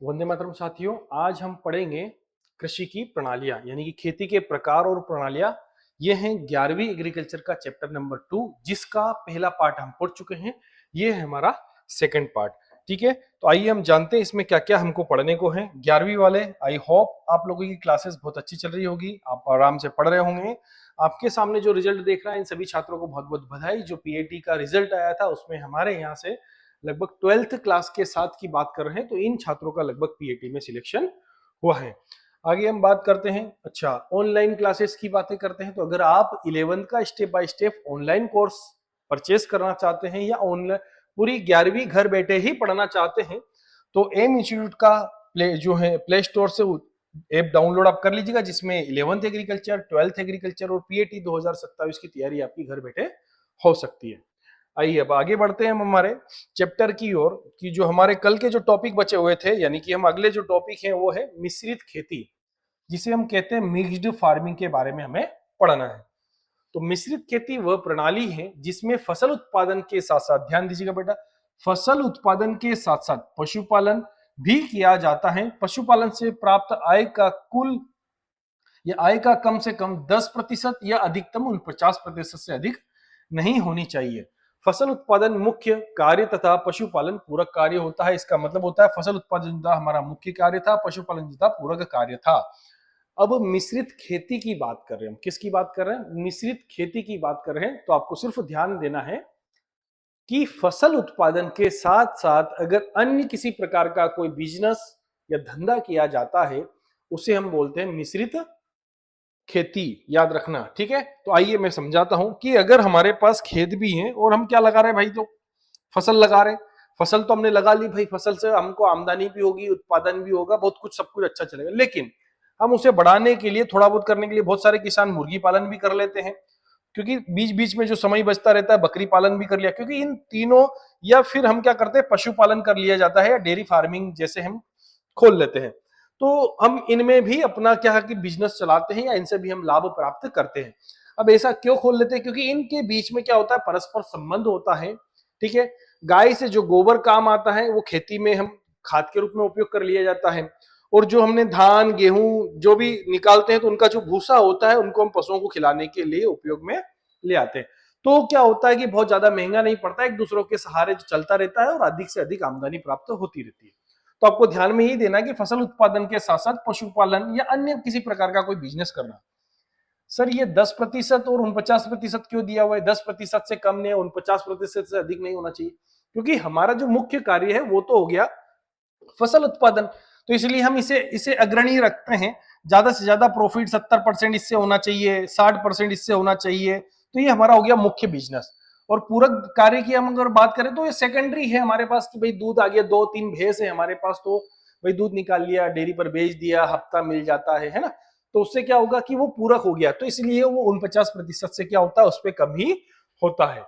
वंदे मातरम साथियों, आज हम पढ़ेंगे कृषि की प्रणालियां यानी कि खेती के प्रकार और प्रणालियां। ये हैं 11वीं एग्रीकल्चर का चैप्टर नंबर 2, जिसका पहला पार्ट हम पढ़ चुके हैं। ये है हमारा सेकंड पार्ट। ठीक है, तो आइए हम जानते हैं इसमें क्या क्या हमको पढ़ने को है। 11वीं वाले, आई होप आप लोगों की क्लासेस बहुत अच्छी चल रही होगी, आप आराम से पढ़ रहे होंगे। आपके सामने जो रिजल्ट देख रहा है, इन सभी छात्रों को बहुत बहुत बधाई। जो पीएटी का रिजल्ट आया था उसमें हमारे यहाँ से लगभग 12th क्लास के साथ की बात कर रहे हैं, तो इन छात्रों का लगभग पीएटी में सिलेक्शन हुआ है। आगे हम बात करते हैं, अच्छा ऑनलाइन क्लासेस की बातें करते हैं। तो अगर आप 11th का step by step online course purchase करना चाहते हैं या ऑनलाइन पूरी 11वीं घर बैठे ही पढ़ना चाहते हैं, तो एम इंस्टीट्यूट का प्ले स्टोर से ऐप डाउनलोड आप कर लीजिएगा, जिसमें 11th एग्रीकल्चर, 12th एग्रीकल्चर और पीएटी 2027 की तैयारी आपकी घर बैठे हो सकती है। आइए अब आगे बढ़ते हैं हम हमारे चैप्टर की ओर, कि जो हमारे कल के जो टॉपिक बचे हुए थे, यानी कि हम अगले जो टॉपिक है वो है मिश्रित खेती, जिसे हम कहते हैं मिक्स्ड फार्मिंग के बारे में हमें पढ़ना है। तो मिश्रित खेती वह प्रणाली है जिसमें फसल उत्पादन के साथ साथ, ध्यान दीजिएगा बेटा, फसल उत्पादन के साथ साथ पशुपालन भी किया जाता है। पशुपालन से प्राप्त आय का कुल या आय का कम से कम 10% या अधिकतम 49% से अधिक नहीं होनी चाहिए। फसल उत्पादन मुख्य कार्य तथा पशुपालन पूरक कार्य होता है। इसका मतलब होता है फसल उत्पादन हमारा मुख्य कार्य था, पशुपालन पूरक कार्य था। अब मिश्रित खेती की बात कर रहे हैं हम। किसकी बात कर रहे हैं? मिश्रित खेती की बात कर रहे हैं। तो आपको सिर्फ ध्यान देना है कि फसल उत्पादन के साथ साथ अगर अन्य किसी प्रकार का कोई बिजनेस या धंधा किया जाता है, उसे हम बोलते हैं मिश्रित खेती। याद रखना, ठीक है। तो आइए मैं समझाता हूं कि अगर हमारे पास खेत भी है और हम क्या लगा रहे हैं भाई, तो फसल लगा रहे हैं। फसल तो हमने लगा ली भाई, फसल से हमको आमदनी भी होगी, उत्पादन भी होगा, बहुत कुछ सब कुछ अच्छा चलेगा। लेकिन हम उसे बढ़ाने के लिए, थोड़ा बहुत करने के लिए, बहुत सारे किसान मुर्गी पालन भी कर लेते हैं, क्योंकि बीच बीच में जो समय बचता रहता है बकरी पालन भी कर लिया, क्योंकि इन तीनों, या फिर हम क्या करते हैं पशुपालन कर लिया जाता है, या डेयरी फार्मिंग जैसे हम खोल लेते हैं। तो हम इनमें भी अपना क्या है कि बिजनेस चलाते हैं, या इनसे भी हम लाभ प्राप्त करते हैं। अब ऐसा क्यों खोल लेते हैं? क्योंकि इनके बीच में क्या होता है, परस्पर संबंध होता है। ठीक है, गाय से जो गोबर काम आता है वो खेती में हम खाद के रूप में उपयोग कर लिया जाता है, और जो हमने धान गेहूं जो भी निकालते हैं, तो उनका जो भूसा होता है उनको हम पशुओं को खिलाने के लिए उपयोग में ले आते हैं। तो क्या होता है कि बहुत ज्यादा महंगा नहीं पड़ता, एक दूसरों के सहारे जो चलता रहता है और अधिक से अधिक आमदनी प्राप्त होती रहती है। तो आपको ध्यान में ही देना है कि फसल उत्पादन के साथ साथ पशुपालन या अन्य किसी प्रकार का कोई बिजनेस करना। सर ये 10% और 49% क्यों दिया हुआ है? 10% से कम नहीं, 49% से अधिक नहीं होना चाहिए, क्योंकि हमारा जो मुख्य कार्य है वो तो हो गया फसल उत्पादन। तो इसलिए हम इसे इसे अग्रणी रखते हैं। ज्यादा से ज्यादा प्रॉफिट 70% इससे होना चाहिए, 60% इससे होना चाहिए। तो ये हमारा हो गया मुख्य बिजनेस। और पूरक कार्य की हम अगर बात करें तो ये सेकेंडरी है हमारे पास, कि भाई दूध आ गया, 2-3 भैंस है हमारे पास, तो भाई दूध निकाल लिया, डेयरी पर बेच दिया, हफ्ता मिल जाता है ना। तो उससे क्या होगा कि वो पूरक हो गया, तो इसलिए वो 49% से क्या होता है, उस पर कम ही होता है।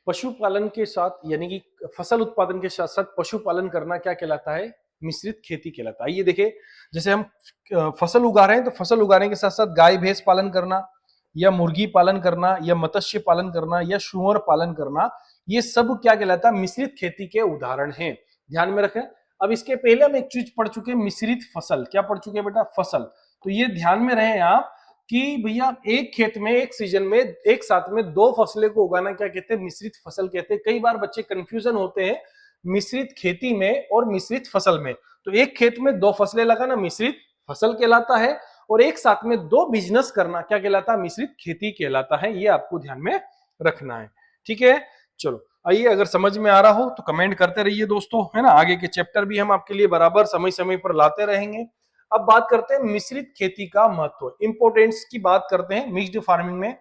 पशुपालन के साथ, यानी कि फसल उत्पादन के साथ साथ पशुपालन करना क्या कहलाता है? मिश्रित खेती कहलाता है। ये देखिए, जैसे हम फसल उगा रहे हैं, तो फसल उगाने के साथ साथ गाय भैंस पालन करना, या मुर्गी पालन करना, या मत्स्य पालन करना, या सुअर पालन करना, ये सब क्या कहलाता है? मिश्रित खेती के उदाहरण हैं। ध्यान में रखें। अब इसके पहले हम एक चीज पढ़ चुके हैं, मिश्रित फसल। क्या पढ़ चुके हैं बेटा? फसल। तो ये ध्यान में रहे आप कि भैया एक खेत में एक सीजन में एक साथ में दो फसलें को उगाना क्या कहते हैं? मिश्रित फसल कहते हैं। कई बार बच्चे कंफ्यूजन होते हैं मिश्रित खेती में और मिश्रित फसल में। तो एक खेत में दो फसलें लगाना मिश्रित फसल कहलाता है, और एक साथ में दो बिजनेस करना क्या कहलाता है? मिश्रित खेती कहलाता है। ये आपको ध्यान में रखना है, ठीक है। चलो आइए, अगर समझ में आ रहा हो तो कमेंट करते रहिए दोस्तों, है ना। आगे के चैप्टर भी हम आपके लिए बराबर समय समय पर लाते रहेंगे। अब बात करते हैं मिश्रित खेती का महत्व, इंपोर्टेंस की बात करते हैं मिक्स्ड फार्मिंग में।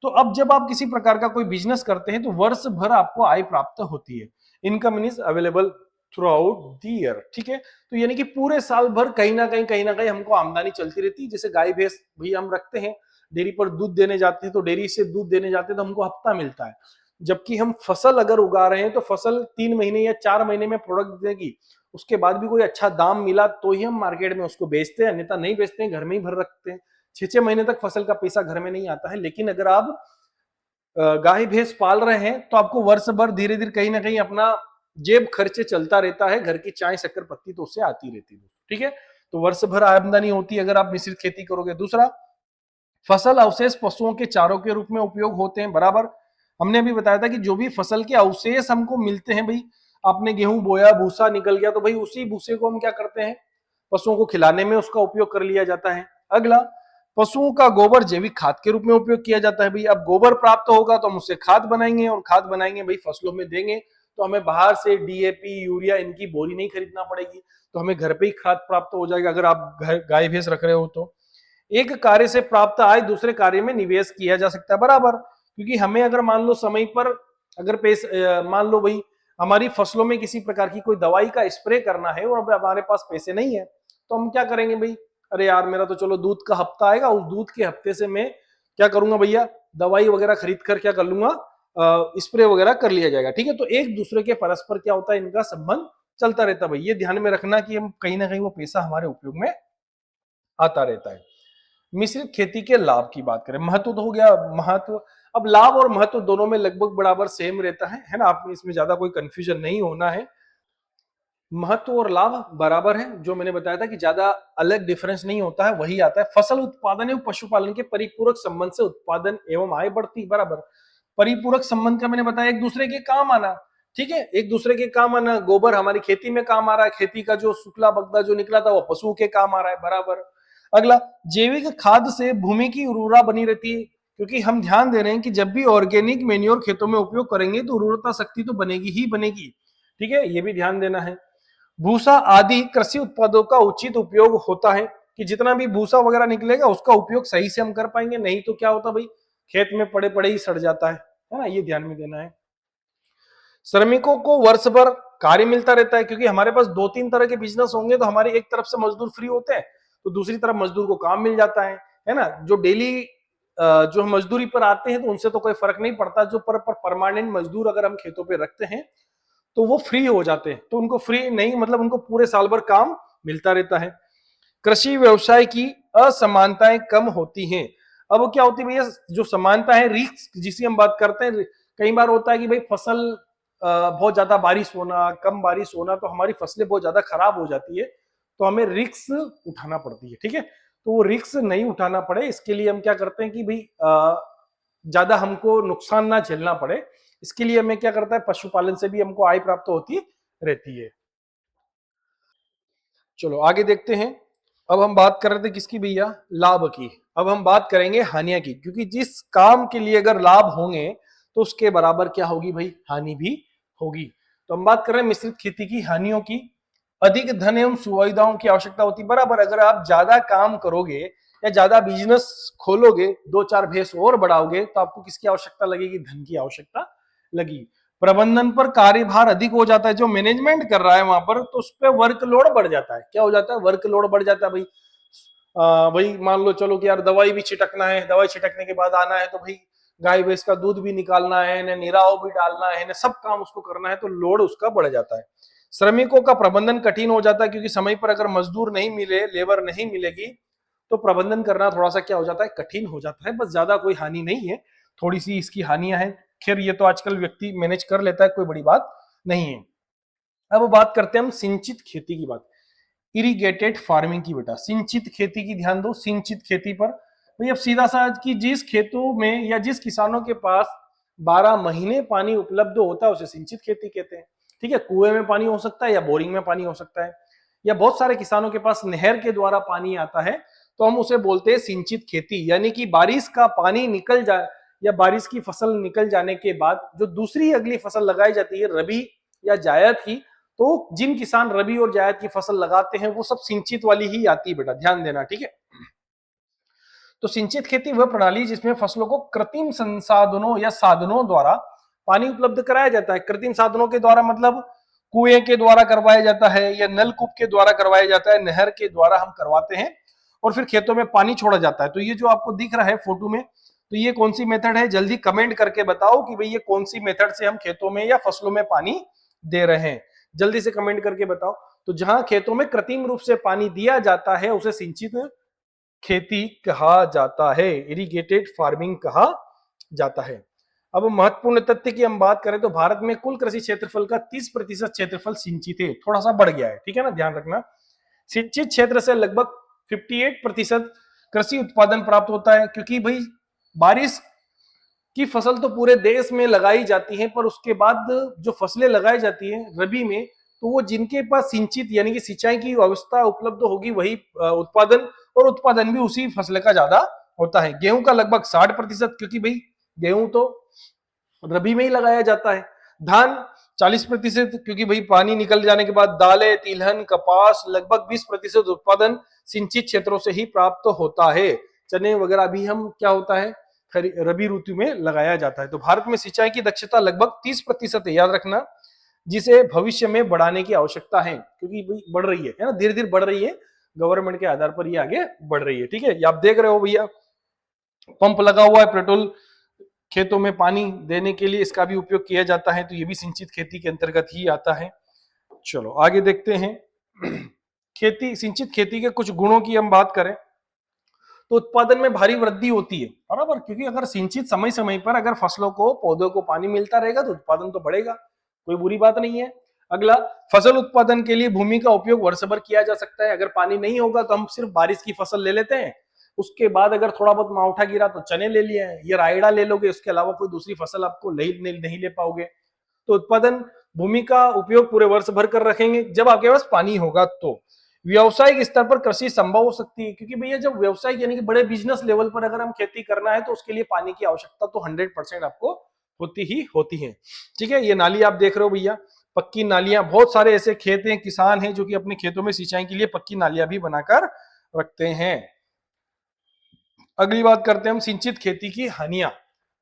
तो अब जब आप किसी प्रकार का कोई बिजनेस करते हैं, तो वर्ष भर आपको आय प्राप्त होती है। Income is available through out the year, ठीक है। तो यानी कि पूरे साल भर कहीं ना कहीं हमको आमदनी चलती रहती है। जैसे गाय भैंस भी हम रखते हैं, डेयरी पर दूध देने जाते हैं, तो डेयरी से दूध देने जाते हैं तो हमको हफ्ता मिलता है। जबकि हम फसल अगर उगा रहे हैं, तो फसल 3 महीने या 4 महीने में प्रोडक्ट देगी, उसके बाद भी कोई अच्छा दाम मिला तो ही हम मार्केट में उसको बेचते हैं, अन्यथा नहीं बेचते हैं, घर में ही भर रखते हैं। 6-6 महीने तक फसल का पैसा घर में नहीं आता है। लेकिन अगर आप गाय भैंस पाल रहे हैं, तो आपको वर्ष भर धीरे धीरे कहीं ना कहीं अपना जेब खर्चे चलता रहता है, घर की चाय शक्कर पत्ती तो उससे आती रहती है, ठीक है। तो वर्ष भर आमदनी होती है अगर आप मिश्रित खेती करोगे। दूसरा, फसल अवशेष पशुओं के चारों के रूप में उपयोग होते हैं, बराबर। हमने अभी बताया था कि जो भी फसल के अवशेष हमको मिलते हैं भाई, आपने गेहूं बोया, भूसा निकल गया, तो भाई उसी भूसे को हम क्या करते हैं, पशुओं को खिलाने में उसका उपयोग कर लिया जाता है। अगला, पशुओं का गोबर जैविक खाद के रूप में उपयोग किया जाता है। भाई अब गोबर प्राप्त होगा तो हम उससे खाद बनाएंगे, और खाद बनाएंगे भाई फसलों में देंगे, तो हमें बाहर से डीएपी, यूरिया इनकी बोरी नहीं खरीदना पड़ेगी, तो हमें घर पे ही खाद प्राप्त हो जाएगा अगर आप गाय भैंस रख रहे हो तो। एक कार्य से प्राप्त आय दूसरे कार्य में निवेश किया जा सकता है, बराबर। क्योंकि हमें अगर मान लो समय पर अगर पैसे, मान लो भाई हमारी फसलों में किसी प्रकार की कोई दवाई का स्प्रे करना है और अब हमारे पास पैसे नहीं है, तो हम क्या करेंगे भाई, अरे यार मेरा तो चलो दूध का हफ्ता आएगा, उस दूध के हफ्ते से मैं क्या करूंगा भैया, दवाई वगैरह खरीद कर क्या कर लूंगा, स्प्रे वगैरह कर लिया जाएगा, ठीक है। तो एक दूसरे के परस्पर क्या होता है, इनका संबंध चलता रहता है भाई। ये ध्यान में रखना कि हम कहीं ना कहीं वो पैसा हमारे उपयोग में आता रहता है। मिश्रित खेती के लाभ की बात करें, महत्व तो हो गया, महत्व। अब लाभ और महत्व दोनों में लगभग बराबर सेम रहता है ना, आप में इसमें ज्यादा कोई कंफ्यूजन नहीं होना है। महत्व और लाभ बराबर है, जो मैंने बताया था कि ज्यादा अलग डिफरेंस नहीं होता है, वही आता है। फसल उत्पादन एवं पशुपालन के परिपूरक संबंध से उत्पादन एवं आय बढ़ती, बराबर। परिपूरक संबंध का मैंने बताया एक दूसरे के काम आना, ठीक है, एक दूसरे के काम आना। गोबर हमारी खेती में काम आ रहा है, खेती का जो शुक्ला बगदा जो निकला था वो पशुओं के काम आ रहा है, बराबर। अगला, जैविक खाद से भूमि की उर्वरता बनी रहती है, क्योंकि हम ध्यान दे रहे हैं कि जब भी ऑर्गेनिक मेन्योर खेतों में उपयोग करेंगे तो उर्वरता शक्ति तो बनेगी ही बनेगी, ठीक है, ये भी ध्यान देना है। भूसा आदि कृषि उत्पादों का उचित उपयोग होता है, कि जितना भी भूसा वगैरह निकलेगा उसका उपयोग सही से हम कर पाएंगे, नहीं तो क्या होता भाई, खेत में पड़े पड़े ही सड़ जाता है ना, ये ध्यान में देना है। श्रमिकों को वर्ष भर कार्य मिलता रहता है, क्योंकि हमारे पास दो तीन तरह के बिजनेस होंगे, तो हमारे एक तरफ से मजदूर फ्री होते हैं तो दूसरी तरफ मजदूर को काम मिल जाता है ना। जो डेली जो मजदूरी पर आते हैं तो उनसे तो कोई फर्क नहीं पड़ता, जो पर परमानेंट मजदूर अगर हम खेतों पे रखते हैं तो वो फ्री हो जाते हैं, तो उनको फ्री नहीं मतलब उनको पूरे साल भर काम मिलता रहता है। कृषि व्यवसाय की असमानताएं कम होती हैं। अब क्या होती है भैया, जो समानता है, रिस्क जिसकी हम बात करते हैं, कई बार होता है कि भाई फसल बहुत ज्यादा बारिश होना, कम बारिश होना, तो हमारी फसलें बहुत ज्यादा खराब हो जाती है, तो हमें रिस्क उठाना पड़ती है, ठीक है। तो वो रिस्क नहीं उठाना पड़े इसके लिए हम क्या करते हैं कि भाई ज्यादा हमको नुकसान ना झेलना पड़े, इसके लिए हमें क्या करता है, पशुपालन से भी हमको आय प्राप्त होती रहती है। चलो आगे देखते हैं। अब हम बात कर रहे थे किसकी भैया, लाभ की। अब हम बात करेंगे हानियां की, क्योंकि जिस काम के लिए अगर लाभ होंगे तो उसके बराबर क्या होगी भाई, हानि भी होगी। तो हम बात कर रहे हैं मिश्रित खेती की हानियों की। अधिक धन एवं सुविधाओं की आवश्यकता होती, बराबर। अगर आप ज्यादा काम करोगे या ज्यादा बिजनेस खोलोगे, दो चार भैंस और बढ़ाओगे, तो आपको किसकी आवश्यकता लगेगी, धन की आवश्यकता लगी। प्रबंधन पर कार्यभार अधिक हो जाता है, जो मैनेजमेंट कर रहा है वहां पर, तो उस पर वर्कलोड बढ़ जाता है। क्या हो जाता है, वर्कलोड बढ़ जाता है भाई। भाई मान लो चलो कि यार दवाई भी छिटकना है, दवाई छिटकने के बाद आना है तो भाई गाय भैंस का दूध भी निकालना है ना, निराव भी डालना है ना, सब काम उसको करना है, तो लोड उसका बढ़ जाता है। श्रमिकों का प्रबंधन कठिन हो जाता है, क्योंकि समय पर अगर मजदूर नहीं मिले, लेबर नहीं मिलेगी, तो प्रबंधन करना थोड़ा सा क्या हो जाता है, कठिन हो जाता है। बस ज्यादा कोई हानि नहीं है, थोड़ी सी इसकी हानियां हैं। खैर ये तो आजकल व्यक्ति मैनेज कर लेता है, कोई बड़ी बात नहीं है। अब बात करते हैं हम सिंचित खेती की बात, इरिगेटेड फार्मिंग की। बेटा सिंचित खेती की ध्यान दो, सिंचित खेती पर भाई अब सीधा सा कि जिस खेतों में या जिस किसानों के पास 12 महीने पानी उपलब्ध होता है उसे सिंचित खेती कहते हैं, ठीक है। कुएं में पानी हो सकता है या बोरिंग में पानी हो सकता है, या बहुत सारे किसानों के पास नहर के द्वारा पानी आता है, तो हम उसे बोलते हैं सिंचित खेती। यानी कि बारिश का पानी निकल जाए या बारिश की फसल निकल जाने के बाद जो दूसरी अगली फसल लगाई जाती है, रबी या जायद की, तो जिन किसान रबी और जायद की फसल लगाते हैं वो सब सिंचित वाली ही आती है, बेटा ध्यान देना, ठीक है। तो सिंचित खेती वह प्रणाली जिसमें फसलों को कृत्रिम संसाधनों या साधनों द्वारा पानी उपलब्ध कराया जाता है। कृत्रिम साधनों के द्वारा मतलब कुएं के द्वारा करवाया जाता है, या नलकूप के द्वारा करवाया जाता है, नहर के द्वारा हम करवाते हैं, और फिर खेतों में पानी छोड़ा जाता है। तो ये जो आपको दिख रहा है फोटो में, तो ये कौन सी मेथड है, जल्दी कमेंट करके बताओ कि भाई ये कौन सी मेथड से हम खेतों में या फसलों में पानी दे रहे हैं, जल्दी से कमेंट करके बताओ। तो जहां खेतों में कृत्रिम रूप से पानी दिया जाता है उसे सिंचित खेती कहा जाता है, इरिगेटेड फार्मिंग कहा जाता है। अब महत्वपूर्ण तथ्य की हम बात करें तो भारत में कुल कृषि क्षेत्रफल का 30% क्षेत्रफल सिंचित है, थोड़ा सा बढ़ गया है, ठीक है ना, ध्यान रखना। सिंचित क्षेत्र से लगभग 58% कृषि उत्पादन प्राप्त होता है, क्योंकि भाई बारिश की फसल तो पूरे देश में लगाई जाती है, पर उसके बाद जो फसलें लगाई जाती है रबी में, तो वो जिनके पास सिंचित यानी कि सिंचाई की व्यवस्था उपलब्ध होगी वही उत्पादन, और उत्पादन भी उसी फसल का ज्यादा होता है। गेहूं का लगभग 60%, क्योंकि भाई गेहूं तो रबी में ही लगाया जाता है। धान 40%, क्योंकि भाई पानी निकल जाने के बाद दालें, तिलहन, कपास, लगभग 20% उत्पादन सिंचित क्षेत्रों से ही प्राप्त होता है। चने वगैरह भी हम क्या होता है रबी ऋतु में लगाया जाता है। तो भारत में सिंचाई की दक्षता लगभग 30% है, याद रखना, जिसे भविष्य में बढ़ाने की आवश्यकता है, क्योंकि भाई बढ़ रही है ना, धीरे धीरे बढ़ रही है, गवर्नमेंट के आधार पर ये आगे बढ़ रही है। ठीक है, ये आप देख रहे हो भैया, पंप लगा हुआ है, पेट्रोल खेतों में पानी देने के लिए इसका भी उपयोग किया जाता है, तो ये भी सिंचित खेती के अंतर्गत ही आता है। चलो आगे देखते हैं। खेती, सिंचित खेती के कुछ गुणों की हम बात करें तो उत्पादन में भारी वृद्धि होती है, बराबर, क्योंकि अगर सिंचित समय समय पर अगर फसलों को, पौधों को पानी मिलता रहेगा तो उत्पादन तो बढ़ेगा, कोई बुरी बात नहीं है। अगला, फसल उत्पादन के लिए भूमि का उपयोग वर्ष भर किया जा सकता है। अगर पानी नहीं होगा तो हम सिर्फ बारिश की फसल ले लेते हैं, उसके बाद अगर थोड़ा बहुत मावठा गिरा तो चने ले लिए हैं, ये रायड़ा ले लोगे, उसके अलावा कोई दूसरी फसल आपको नहीं ले पाओगे। तो उत्पादन, भूमि का उपयोग पूरे वर्ष भर कर रखेंगे, जब आपके पास पानी होगा तो। व्यवसायिक स्तर पर कृषि संभव हो सकती है, क्योंकि भैया जब व्यवसायिक यानी कि बड़े बिजनेस लेवल पर अगर हम खेती करना है तो उसके लिए पानी की आवश्यकता तो 100% आपको होती ही होती है। ठीक है, ये नाली आप देख रहे हो भैया, पक्की नालियां, बहुत सारे ऐसे खेत हैं, किसान हैं जो कि अपने खेतों में सिंचाई के लिए पक्की नालियां भी बनाकर रखते हैं। अगली बात करते हैं हम सिंचित खेती की हानियां।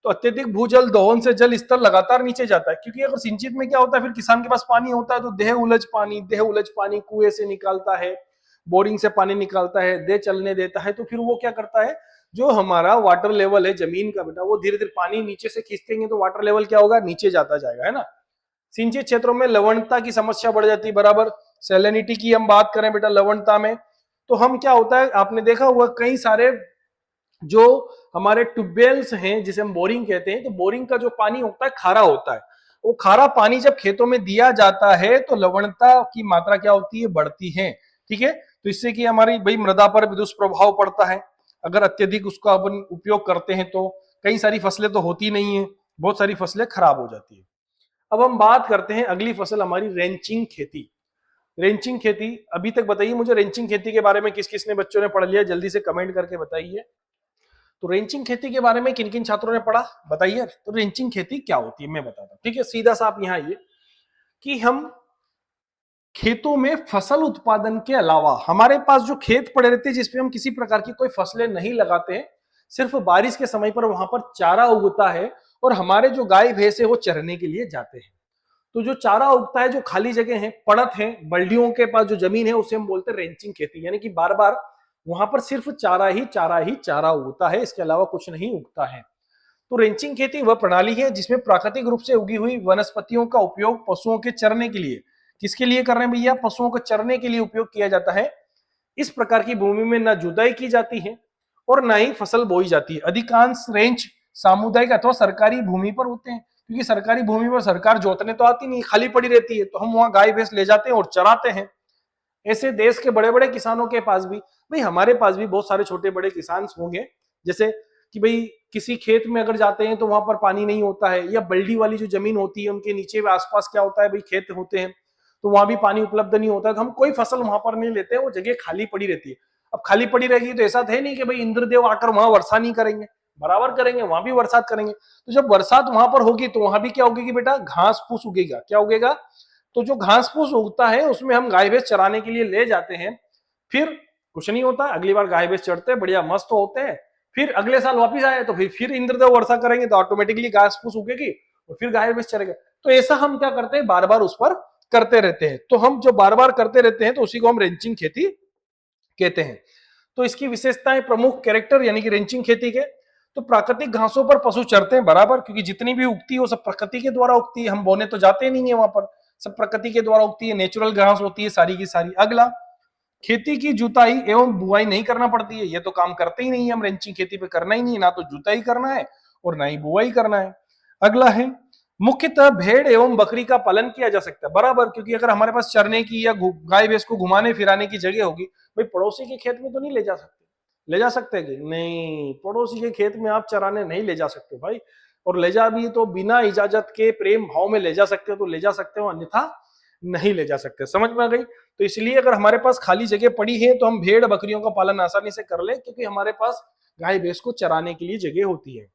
तो अत्यधिक भूजल दोहन से जल स्तर लगातार नीचे जाता है, क्योंकि अगर सिंचित में क्या होता है, फिर किसान के पास पानी होता है तो देह उलझ पानी कुएं से निकालता है, बोरिंग से पानी निकालता है, दे चलने देता है, तो फिर वो क्या करता है, जो हमारा वाटर लेवल है जमीन का बेटा, वो धीरे धीरे पानी नीचे से खींचतेंगे तो वाटर लेवल क्या होगा, नीचे जाता जाएगा, है ना। सिंचित क्षेत्रों में लवणता की समस्या बढ़ जाती है, बराबर। सैलिनिटी की हम बात करें बेटा, लवणता में तो हम क्या होता है, आपने देखा हुआ कई सारे जो हमारे ट्यूबवेल्स हैं जिसे हम बोरिंग कहते हैं, तो बोरिंग का जो पानी होता है खारा होता है, वो खारा पानी जब खेतों में दिया जाता है तो लवणता की मात्रा क्या होती है, बढ़ती है। ठीक है, तो इससे कि हमारी भाई मृदा पर भी दुष्प्रभाव पड़ता है, अगर अत्यधिक उसका अपन उपयोग करते हैं तो कई सारी फसलें तो होती नहीं है, बहुत सारी फसलें खराब हो जाती है। अब हम बात करते हैं अगली फसल हमारी रेंचिंग खेती। रेंचिंग खेती, अभी तक बताइए मुझे रेंचिंग खेती के बारे में किस किस ने बच्चों ने पढ़ लिया, जल्दी से कमेंट करके बताइए। तो रेंचिंग खेती के बारे में किन किन छात्रों ने पढ़ा, बताइए। तो रेंचिंग खेती क्या होती है मैं बताता हूँ, ठीक है, सीधा सा आप यहाँ आइए कि हम खेतों में फसल उत्पादन के अलावा हमारे पास जो खेत पड़े रहते हैं जिसपे हम किसी प्रकार की कोई फसलें नहीं लगाते हैं, सिर्फ बारिश के समय पर वहां पर चारा उगता है और हमारे जो गाय भैंस है वो चरने के लिए जाते हैं। तो जो चारा उगता है, जो खाली जगह है, पड़त है, बल्डियों के पास जो जमीन है, उसे हम बोलते हैं रेंचिंग खेती, यानी कि बार बार वहां पर सिर्फ चारा उगता है, इसके अलावा कुछ नहीं उगता है। तो रेंचिंग खेती वह प्रणाली है जिसमें प्राकृतिक रूप से उगी हुई वनस्पतियों का उपयोग पशुओं के चरने के लिए, किसके लिए कर रहे हैं भैया, पशुओं को चरने के लिए उपयोग किया जाता है। इस प्रकार की भूमि में न जुताई की जाती है और न ही फसल बोई जाती है। अधिकांश रेंच सामुदायिक अथवा सरकारी भूमि पर होते हैं, क्योंकि सरकारी भूमि पर सरकार जोतने तो आती नहीं, खाली पड़ी रहती है, तो हम वहां गाय भैंस ले जाते हैं और चराते हैं। ऐसे देश के बड़े बड़े किसानों के पास भी, भाई हमारे पास भी बहुत सारे छोटे बड़े किसान होंगे, जैसे कि भाई किसी खेत में अगर जाते हैं तो वहां पर पानी नहीं होता है, या बल्डी वाली जो जमीन होती है उनके नीचे आसपास क्या होता है भाई खेत होते हैं, तो वहां भी पानी उपलब्ध नहीं होता है, तो हम कोई फसल वहां पर नहीं लेते, वो जगह खाली पड़ी रहती है। अब खाली पड़ी रहेगी तो ऐसा है नहीं कि भाई इंद्रदेव आकर वहां वर्षा नहीं करेंगे, बराबर करेंगे, वहां भी बरसात करेंगे। तो जब बरसात वहां पर होगी तो वहां भी क्या उगेगी बेटा, घास फूस उगेगा, क्या उगेगा, तो जो घास फूस उगता है उसमें हम गाय भैंस चराने के लिए ले जाते हैं। फिर कुछ नहीं होता, अगली बार गाय भैंस चढ़ते हैं, बढ़िया मस्त होते हैं, फिर अगले साल वापिस आए तो फिर इंद्रदेव वर्षा करेंगे तो ऑटोमेटिकली घास फूस उगेगी और फिर गाय भैंस चरेगा। तो ऐसा हम क्या करते हैं, बार बार उस पर करते रहते हैं। तो हम जो बार बार करते रहते हैं तो उसी को हम रेंचिंग खेती कहते हैं। तो इसकी विशेषताएं, प्रमुख कैरेक्टर यानी कि रेंचिंग खेती के, तो प्राकृतिक घासों पर पशु चरते हैं, बराबर, क्योंकि जितनी भी उगती है वो सब प्रकृति के द्वारा उगती है, हम बोने तो जाते नहीं है वहां पर, सब प्रकृति के द्वारा उगती है, नेचुरल घास होती है सारी की सारी। अगला, खेती की जुताई एवं बुआई नहीं करना पड़ती है, ये तो काम करते ही नहीं है हम, रेंचिंग खेती पे करना ही नहीं है, ना तो जुताई करना है और ना ही बुआई करना है। अगला है मुख्यतः भेड़ एवं बकरी का पालन किया जा सकता है, बराबर, क्योंकि अगर हमारे पास चरने की या गाय भैंस को घुमाने फिराने की जगह होगी, भाई पड़ोसी के खेत में तो नहीं ले जा सकते। ले जा सकते हैं कि नहीं? पड़ोसी के खेत में आप चराने नहीं ले जा सकते भाई। और ले जा भी तो बिना इजाजत के प्रेम भाव में ले जा सकते हो तो ले जा सकते हो, अन्यथा नहीं ले जा सकते। समझ में आ गई? तो इसलिए अगर हमारे पास खाली जगह पड़ी है तो हम भेड़ बकरियों का पालन आसानी से कर ले, क्योंकि हमारे पास गाय भैंस को चराने के लिए जगह होती है।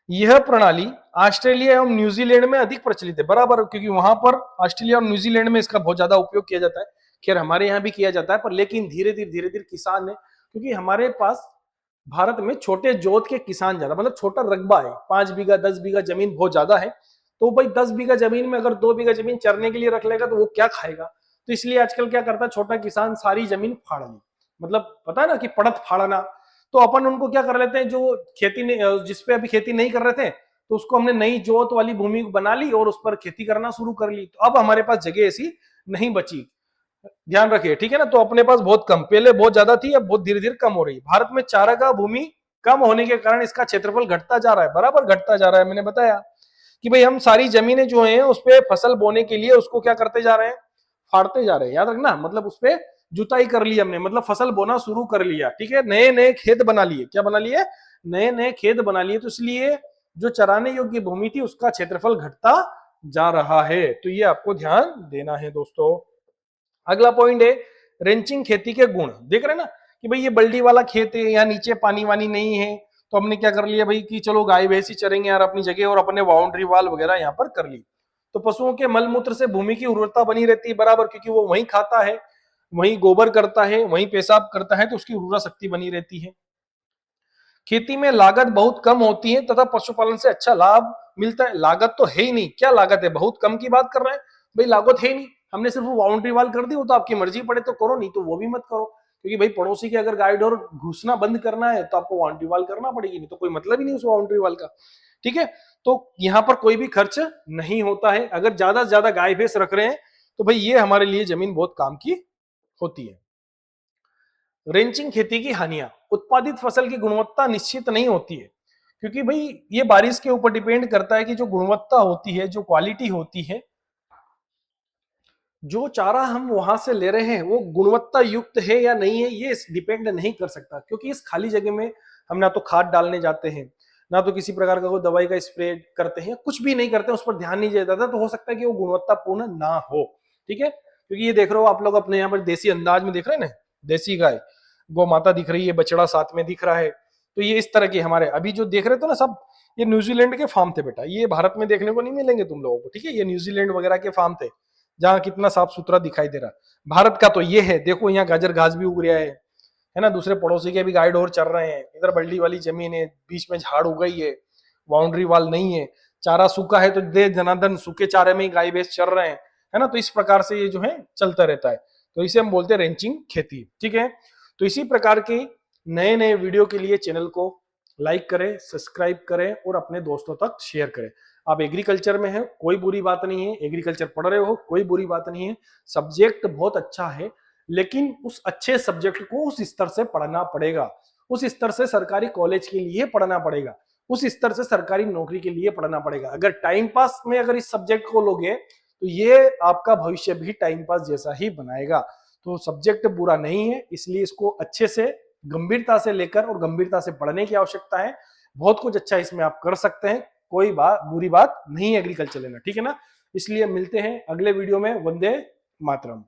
यह प्रणाली ऑस्ट्रेलिया एवं न्यूजीलैंड में अधिक प्रचलित है, बराबर, क्योंकि वहां पर ऑस्ट्रेलिया और न्यूजीलैंड में इसका बहुत ज्यादा उपयोग किया जाता है। खैर हमारे यहाँ भी किया जाता है, पर लेकिन धीरे धीरे किसान है, क्योंकि हमारे पास भारत में छोटे जोत के किसान ज्यादा, मतलब छोटा रकबा है, 5 बीघा 10 बीघा जमीन बहुत ज्यादा है। तो भाई 10 बीघा जमीन में अगर 2 बीघा जमीन चरने के लिए रख लेगा तो वो क्या खाएगा? तो इसलिए आजकल क्या करता है छोटा किसान, सारी जमीन फाड़ ली, मतलब पता है ना कि पड़त फाड़ना। तो अपन उनको क्या कर लेते हैं, जो खेती नहीं, जिसपे अभी खेती नहीं कर रहे थे, तो उसको हमने नई जोत वाली भूमि बना ली और उस पर खेती करना शुरू कर ली। तो अब हमारे पास जगह ऐसी नहीं बची, ध्यान रखिए, ठीक है ना। तो अपने पास बहुत कम, पहले बहुत ज्यादा थी, अब बहुत धीरे धीरे कम हो रही है। भारत में चारागाह भूमि कम होने के कारण इसका क्षेत्रफल घटता जा रहा है, बराबर घटता जा रहा है। मैंने बताया कि भाई हम सारी जमीनें जो हैं उस पे फसल बोने के लिए उसको क्या करते जा रहे हैं, फाड़ते जा रहे हैं। याद रखना, मतलब उस पे जुताई कर ली हमने, मतलब फसल बोना शुरू कर लिया, ठीक है। नए नए खेत बना लिए, क्या बना लिए? नए नए खेत बना लिए। तो इसलिए जो चराने योग्य भूमि थी उसका क्षेत्रफल घटता जा रहा है। तो ये आपको ध्यान देना है दोस्तों। अगला पॉइंट है रेंचिंग खेती के गुण। देख रहे हैं ना कि भाई ये बल्डी वाला खेत है, यहाँ नीचे पानी वानी नहीं है, तो हमने क्या कर लिया भाई कि चलो गाय भैंस ही चरेंगे यार अपनी जगह, और अपने बाउंड्री वाल वगैरह यहाँ पर कर ली। तो पशुओं के मल मूत्र से भूमि की उर्वरता बनी रहती है, बराबर, क्योंकि वो वहीं खाता है, वहीं गोबर करता है, वहीं पेशाब करता है, तो उसकी उर्वरा शक्ति बनी रहती है। खेती में लागत बहुत कम होती है तथा पशुपालन से अच्छा लाभ मिलता है। लागत तो है ही नहीं, क्या लागत है? बहुत कम की बात कर रहे हैं भाई, लागत है ही नहीं। हमने सिर्फ वो बाउंड्री वाल कर दी, वो तो आपकी मर्जी पड़े तो करो, नहीं तो वो भी मत करो, क्योंकि भाई पड़ोसी के अगर गाय डोर घुसना बंद करना है तो आपको बाउंड्री वाल करना पड़ेगी, नहीं तो कोई मतलब ही नहीं उस बाउंड्री वाल का, ठीक है। तो यहाँ पर कोई भी खर्च नहीं होता है। अगर ज्यादा से ज्यादा गाय भैंस रख रहे हैं तो भाई ये हमारे लिए जमीन बहुत काम की होती है। रेंचिंग खेती की हानियां, उत्पादित फसल की गुणवत्ता निश्चित नहीं होती है, क्योंकि भाई ये बारिश के ऊपर डिपेंड करता है कि जो गुणवत्ता होती है, जो क्वालिटी होती है, जो चारा हम वहां से ले रहे हैं वो गुणवत्ता युक्त है या नहीं है, ये डिपेंड नहीं कर सकता, क्योंकि इस खाली जगह में हम ना तो खाद डालने जाते हैं, ना तो किसी प्रकार का कोई दवाई का स्प्रे करते हैं, कुछ भी नहीं करते हैं, उस पर ध्यान नहीं दिया जाता, तो हो सकता है कि वो गुणवत्तापूर्ण ना हो, ठीक है। क्योंकि ये देख रहे हो आप लोग अपने यहाँ पर देसी अंदाज में देख रहे हैं ना, देसी गाय, गौ माता दिख रही है, बछड़ा साथ में दिख रहा है। तो ये इस तरह के हमारे अभी जो देख रहे थे ना सब, ये न्यूजीलैंड के फार्म थे बेटा, ये भारत में देखने को नहीं मिलेंगे तुम लोगों को, ठीक है। ये न्यूजीलैंड वगैरह के फार्म थे, जहां कितना साफ सुथरा दिखाई दे रहा। भारत का तो ये है, देखो यहाँ गाजर घास भी उग रहा है ना, दूसरे पड़ोसी के भी गाय ढोर चल रहे हैं, इधर बल्डी वाली जमीन है, बीच में झाड़ उग गई है, बाउंड्री वाल नहीं है, चारा सूखा है तो दे जनार्दन सूखे चारे में ही गाय भैंस चल रहे हैं, है ना। तो इस प्रकार से ये जो है चलता रहता है, तो इसे हम बोलते हैं रेंचिंग खेती, ठीक है। तो इसी प्रकार के नए नए वीडियो के लिए चैनल को लाइक करें, सब्सक्राइब करें और अपने दोस्तों तक शेयर करें। आप एग्रीकल्चर में हैं, कोई बुरी बात नहीं है, एग्रीकल्चर पढ़ रहे हो, कोई बुरी बात नहीं है, सब्जेक्ट बहुत अच्छा है, लेकिन उस अच्छे सब्जेक्ट को उस स्तर से पढ़ना पड़ेगा, उस स्तर से सरकारी कॉलेज के लिए पढ़ना पड़ेगा, उस स्तर से सरकारी नौकरी के लिए पढ़ना पड़ेगा। अगर टाइम पास में अगर इस सब्जेक्ट को लोगे तो ये आपका भविष्य भी टाइम पास जैसा ही बनाएगा। तो सब्जेक्ट बुरा नहीं है, इसलिए इसको अच्छे से गंभीरता से लेकर और गंभीरता से पढ़ने की आवश्यकता है। बहुत कुछ अच्छा इसमें आप कर सकते हैं, कोई बात बुरी बात नहीं है एग्रीकल्चर लेना, ठीक है ना। इसलिए मिलते हैं अगले वीडियो में। वंदे मातरम।